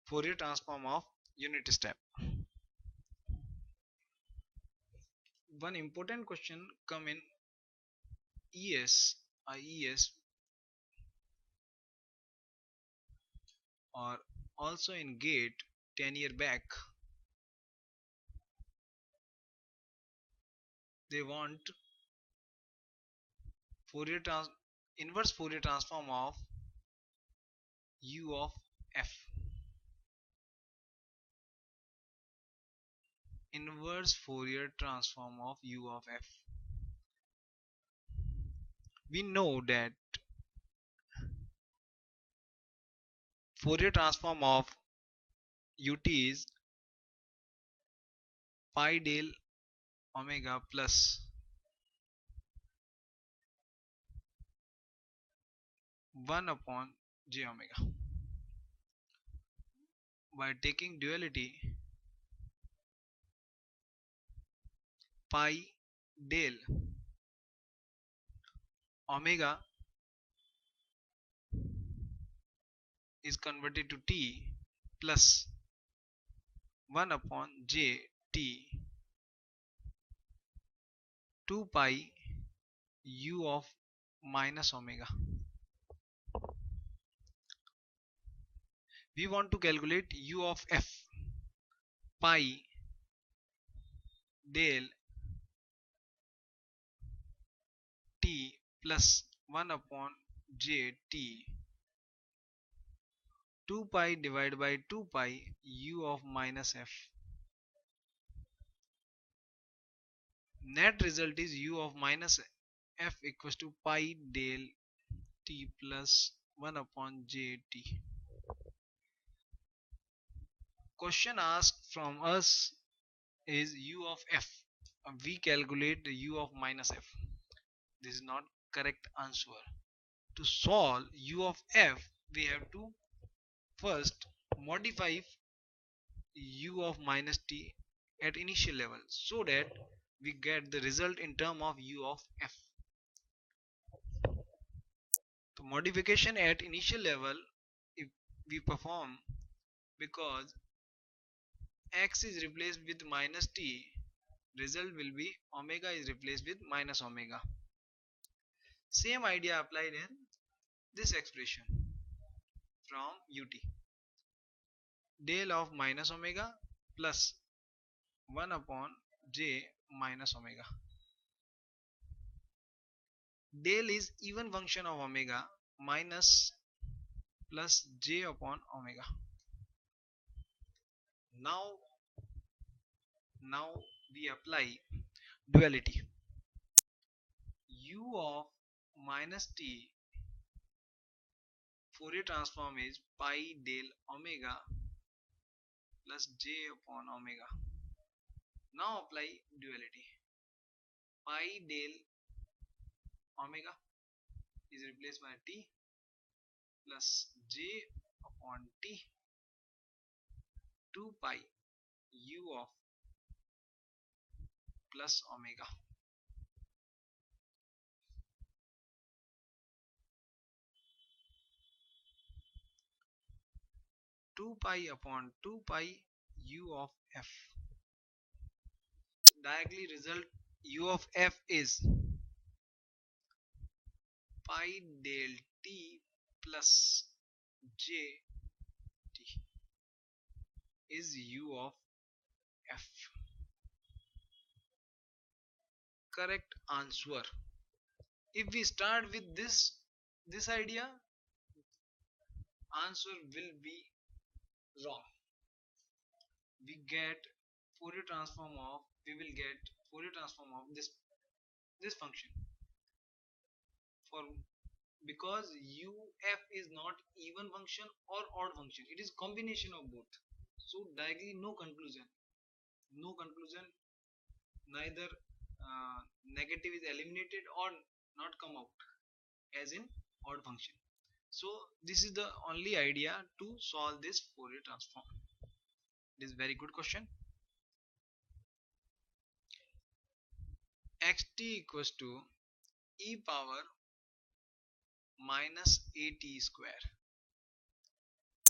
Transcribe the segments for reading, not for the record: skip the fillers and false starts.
Fourier transform of unit step. One important question come in ES, IES, or also in GATE 10 year back. They want Fourier trans inverse Fourier transform of U of F. Inverse Fourier transform of U of F. We know that Fourier transform of ut is pi del omega plus 1 upon j omega. By taking duality, pi del omega is converted to t plus 1 upon j t 2 pi u of minus omega. We want to calculate u of f. Pi del t plus 1 upon j t 2 pi divided by 2 pi u of minus f. Net result is u of minus f equals to pi del t plus 1 upon j t. Question asked from us is u of f. We calculate the u of minus f. This is not correct answer. To solve u of f, we have to first modify u of minus t at initial level so that we get the result in term of u of f. The modification at initial level, if we perform, because x is replaced with minus t, result will be omega is replaced with minus omega. Same idea applied in this expression from ut. Del of minus omega plus 1 upon j minus omega. Del is even function of omega minus plus j upon omega. Now we apply duality. U of minus t Fourier transform is pi del omega plus j upon omega. Now apply duality. Pi del omega is replaced by t plus j upon t 2 pi u of plus omega. Two pi upon 2 pi u of f. Directly result u of f is pi del t plus j t is u of f. Correct answer. If we start with this idea, answer will be wrong. We will get Fourier transform of this function for because uf is not even function or odd function, it is combination of both. So directly no conclusion, neither negative is eliminated or not come out as in odd function. So this is the only idea to solve this Fourier transform. It is very good question. Xt equals to e power minus at square.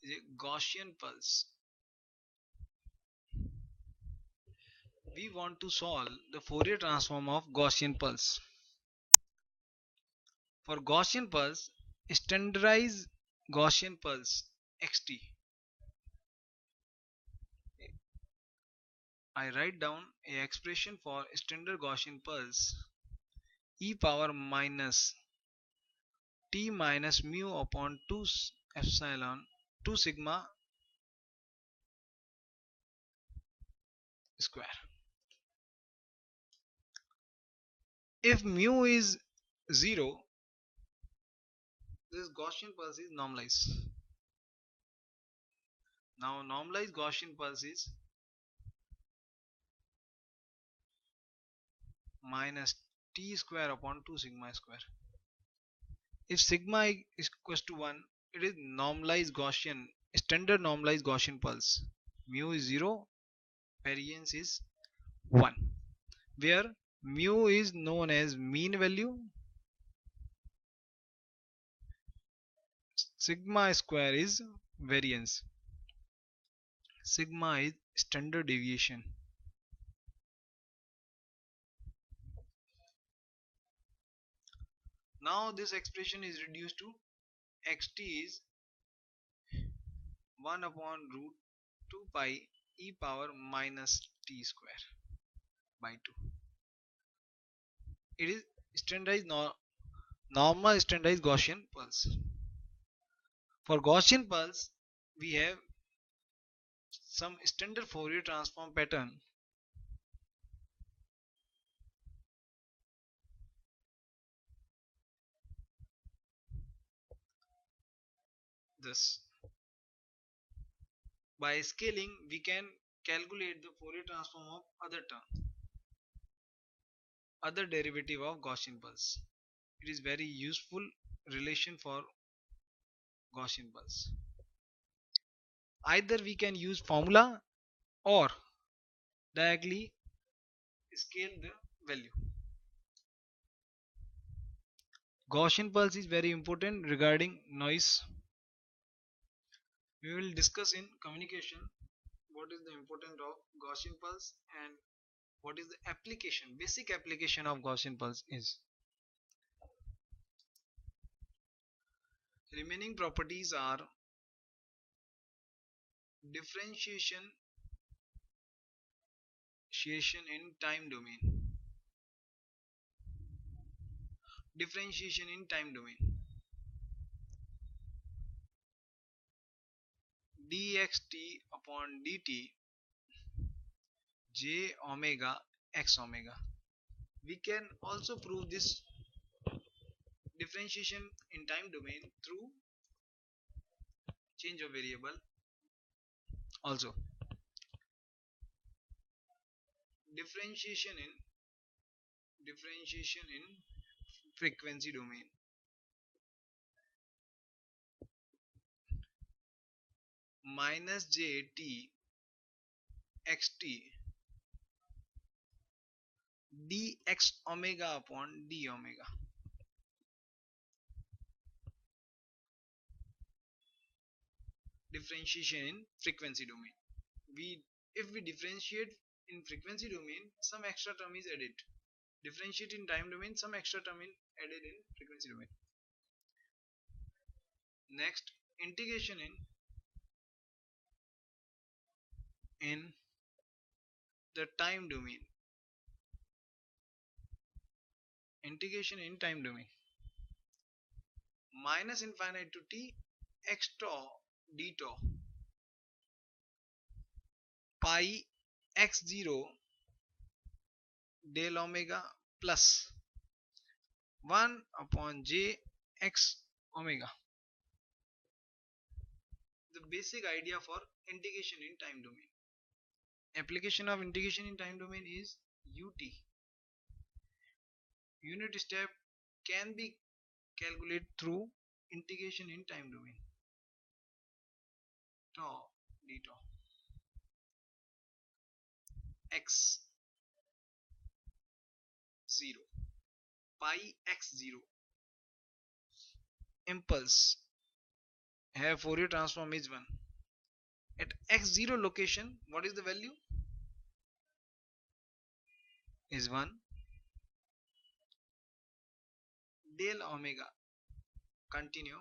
is a Gaussian pulse. We want to solve the Fourier transform of Gaussian pulse. For Gaussian pulse, standardize Gaussian pulse xt. I write down a expression for standard Gaussian pulse e power minus t minus mu upon 2 epsilon 2 sigma square. If mu is 0, this Gaussian pulse is normalized. Now normalized Gaussian pulse is minus t square upon 2 sigma square. If sigma is equals to 1, it is normalized Gaussian, standard normalized Gaussian pulse. Mu is 0, variance is 1, where mu is known as mean value, sigma square is variance, sigma is standard deviation. Now this expression is reduced to xt is 1 upon root 2 pi e power minus t square by 2. It is standardized normal standardized Gaussian pulse. For Gaussian pulse, we have some standard Fourier transform pattern. Thus, by scaling, we can calculate the Fourier transform of other term, other derivative of Gaussian pulse. It is very useful relation for Gaussian pulse. Either we can use formula or directly scale the value. Gaussian pulse is very important regarding noise. We will discuss in communication what is the importance of Gaussian pulse and what is the application, basic application of Gaussian pulse is. Remaining properties are differentiation in time domain, differentiation in time domain, dxt upon dt j omega x omega. We can also prove this differentiation in time domain through change of variable. Also, differentiation in frequency domain, minus jt xt dx omega upon d omega. Differentiation in frequency domain. If we differentiate in frequency domain, some extra term is added. Differentiate in time domain, some extra term is added in frequency domain. Next, integration in the time domain. Integration in time domain. Minus infinite to t x tau d tau pi x0 del omega plus 1 upon j x omega. The basic idea for integration in time domain. Application of integration in time domain is UT. Unit step can be calculated through integration in time domain. Tau d tau x 0 pi x0 impulse Here Fourier transform is 1. At x0 location, what is the value? Is 1. Del omega, continue,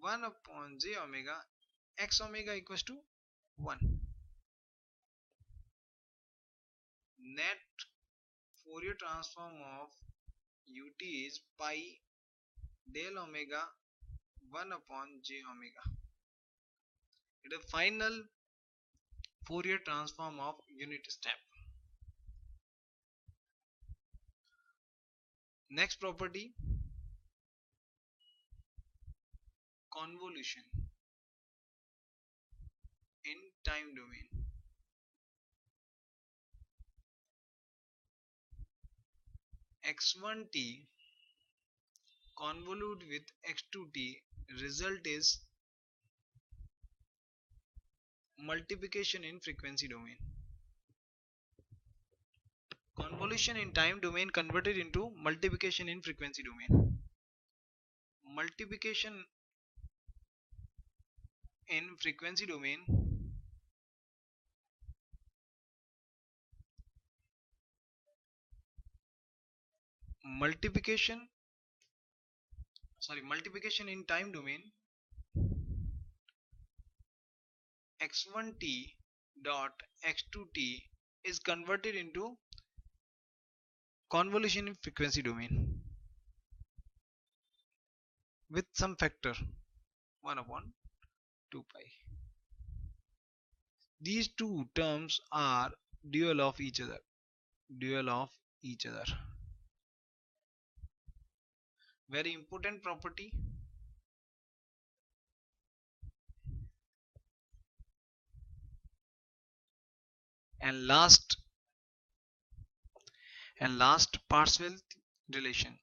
1 upon j omega, x omega equals to 1. Net Fourier transform of ut is pi del omega 1 upon j omega. It is the final Fourier transform of unit step. Next property, convolution in time domain. x1t convolute with x2t, result is multiplication in frequency domain. Convolution in time domain converted into multiplication in frequency domain. Multiplication in frequency domain multiplication multiplication in time domain, x1t dot x2t is converted into convolution in frequency domain with some factor 1 upon 2 pi. These two terms are dual of each other. Dual of each other. Very important property. And last Parseval's relation.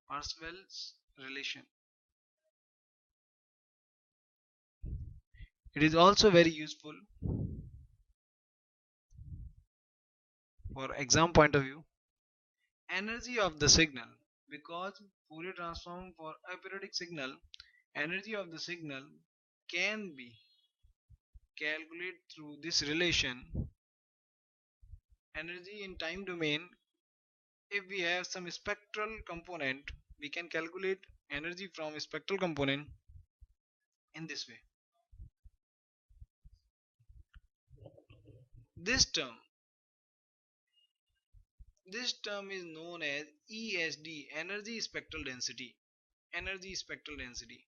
Parseval's relation. It is also very useful for exam point of view. Energy of the signal, because Fourier transform for aperiodic signal, energy of the signal can be calculated through this relation. Energy in time domain, if we have some spectral component, we can calculate energy from spectral component in this way. This term is known as ESD, energy spectral density. Energy spectral density.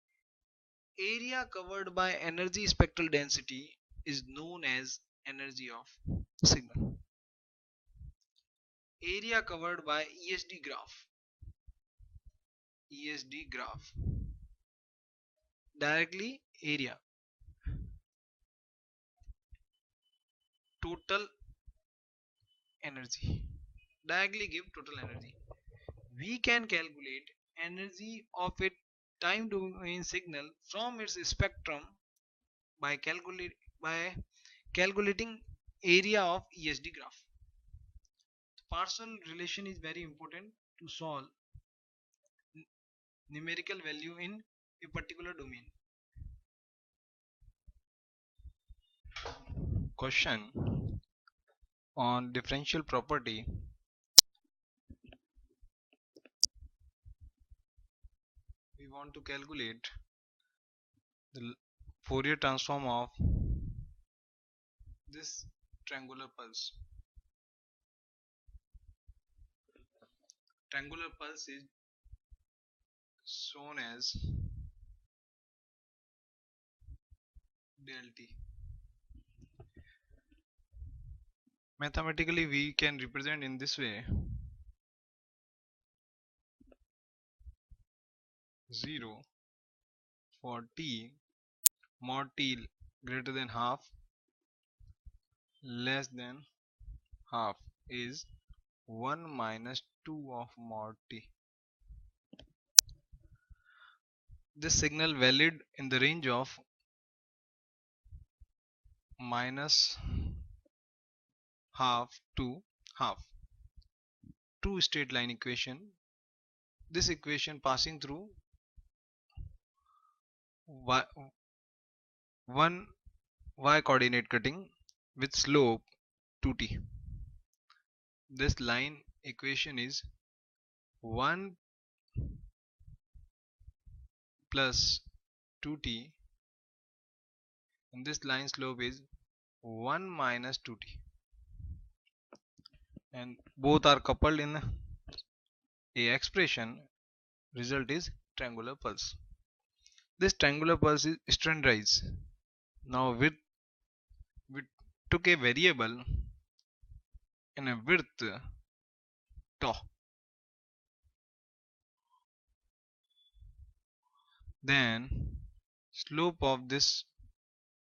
Area covered by energy spectral density is known as energy of signal. Area covered by ESD graph. ESD graph. Directly area. Total energy. Directly give total energy. We can calculate energy of a time domain signal from its spectrum by calculating area of ESD graph. Partial relation is very important to solve numerical value in a particular domain. Question on differential property. We want to calculate the Fourier transform of this triangular pulse. Triangular pulse is shown as del t. Mathematically we can represent in this way: 0 for t mod t greater than half less than half is 1 minus 2 of mod t. This signal valid in the range of minus half to half. Two straight line equation. This equation passing through y, one y coordinate cutting with slope 2t. This line equation is 1 plus 2t, and this line slope is 1 minus 2t, and both are coupled in a expression. Result is triangular pulse. This triangular pulse is standardized. Now we took a variable and a width tau. Then slope of this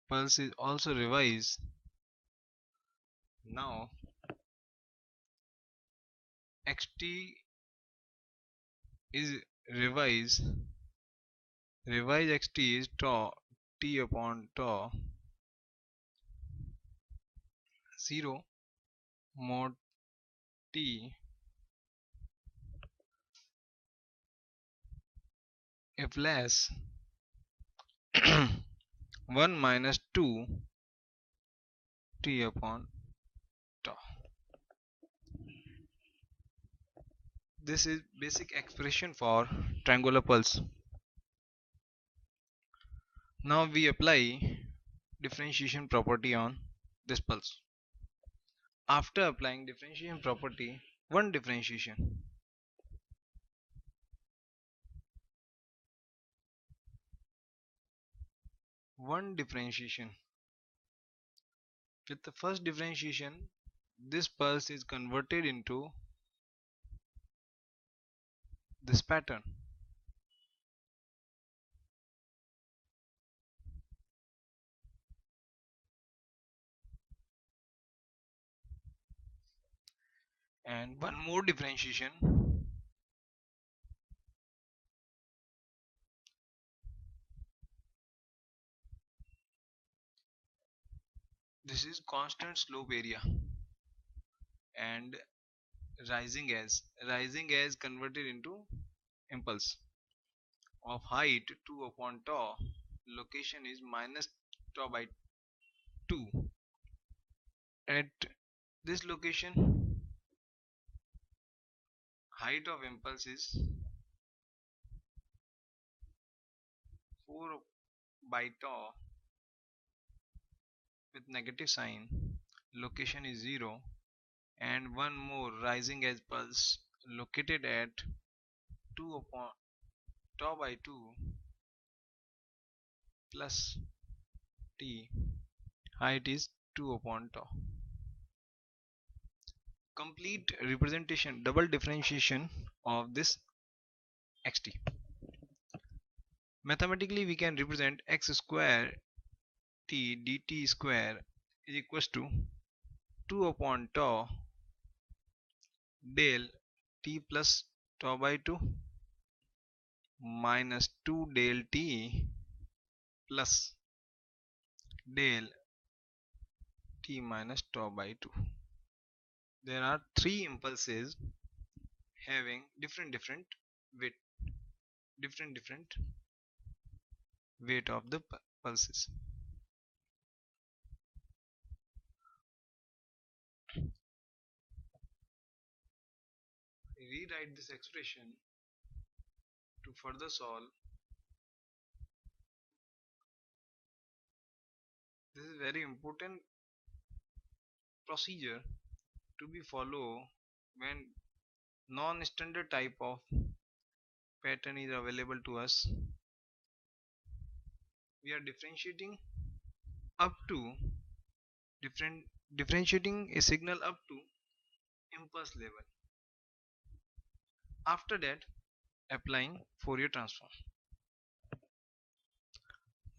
pulse is also revised. Now xt is revised. Revised xt is tau t upon tau 0 mod t if less 1 minus 2 t upon tau. This is basic expression for triangular pulse. Now we apply differentiation property on this pulse. After applying differentiation property, one differentiation with the first differentiation, this pulse is converted into this pattern. And one more differentiation, this is constant slope area and rising as converted into impulse of height 2 upon tau. Location is minus tau by 2. At this location, height of impulse is 4 by tau with negative sign. Location is 0, and one more rising edge pulse located at 2 upon tau by 2 plus t. Height is 2 upon tau. Complete representation, double differentiation of this xt. Mathematically, we can represent x square t dt square is equals to 2 upon tau del t plus tau by 2 minus 2 del t plus del t minus tau by 2. There are three impulses having different weight, different weight of the pulses. Rewrite this expression to further solve. This is very important procedure to be followed when non-standard type of pattern is available to us. We are differentiating up to differentiating a signal up to impulse level. After that, applying Fourier transform.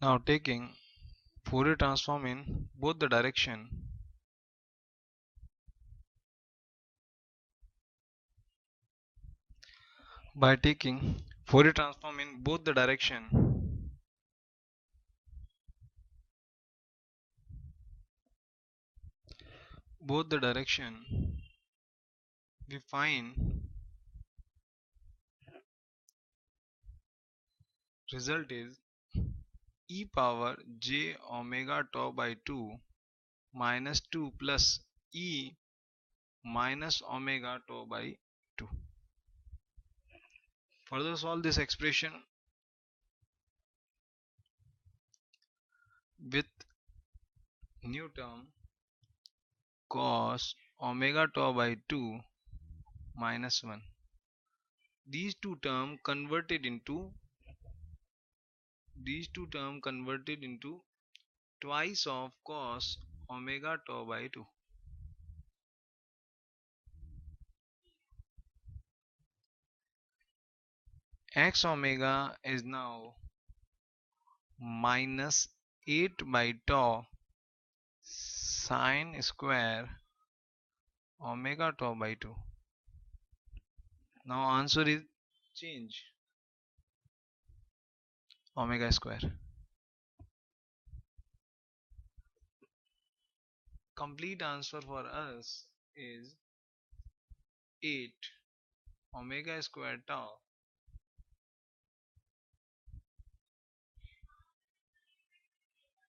Now taking Fourier transform in both the direction, by taking Fourier transform in both the direction, we find result is e power j omega tau by 2 minus 2 plus e minus omega tau by 2. Further solve this expression with new term cos omega tau by 2 minus 1. These two terms converted into twice of cos omega tau by 2. X omega is now minus 8 by tau sine square omega tau by 2. Now answer is change omega square. Complete answer for us is 8 omega square tau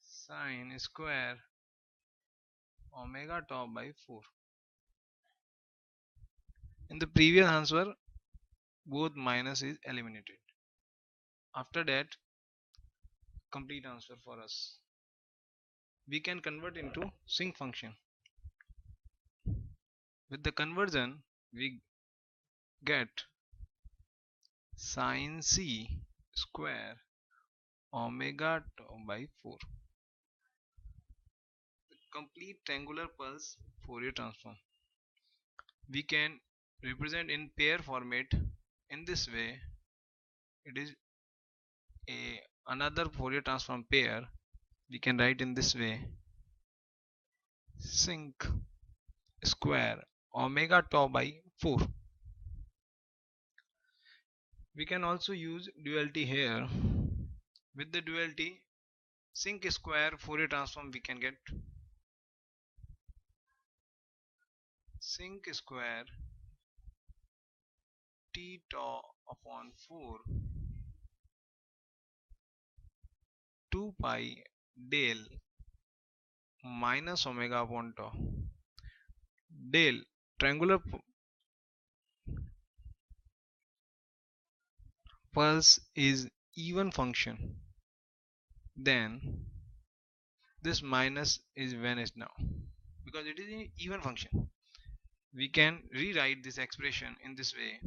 sine square omega tau by 4. In the previous answer, both minus is eliminated. After that, complete answer for us. We can convert into sinc function. With the conversion, we get sine c square omega tau by 4. The complete triangular pulse Fourier transform. We can represent in pair format. In this way, it is another Fourier transform pair. We can write in this way: sinc square omega tau by 4. We can also use duality here. With the duality, sinc square Fourier transform we can get sinc square t tau upon 4 2 pi del minus omega upon tau. Del triangular pulse is even function, then this minus is vanished now because it is an even function. We can rewrite this expression in this way: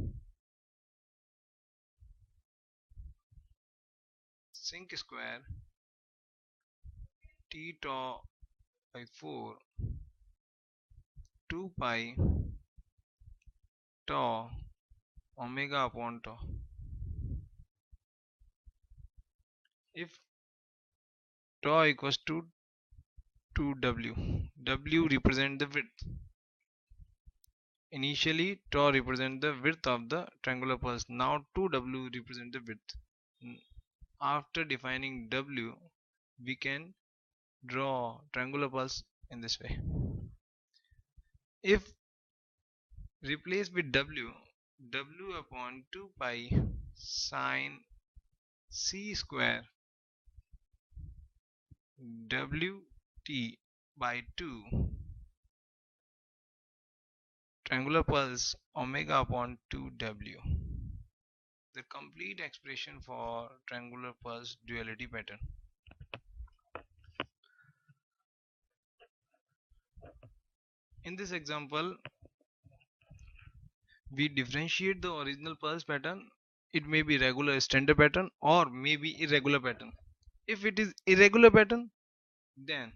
sinc square t tau by 4 2 pi tau omega upon tau. If tau equals to w, w represent the width. Initially tau represent the width of the triangular pulse. Now 2w represent the width. After defining w, we can draw triangular pulse in this way. If replace with w upon 2 pi sine c square wt by 2 triangular pulse omega upon 2w. The complete expression for triangular pulse duality pattern. In this example, we differentiate the original pulse pattern. It may be regular standard pattern or may be irregular pattern. If it is irregular pattern, then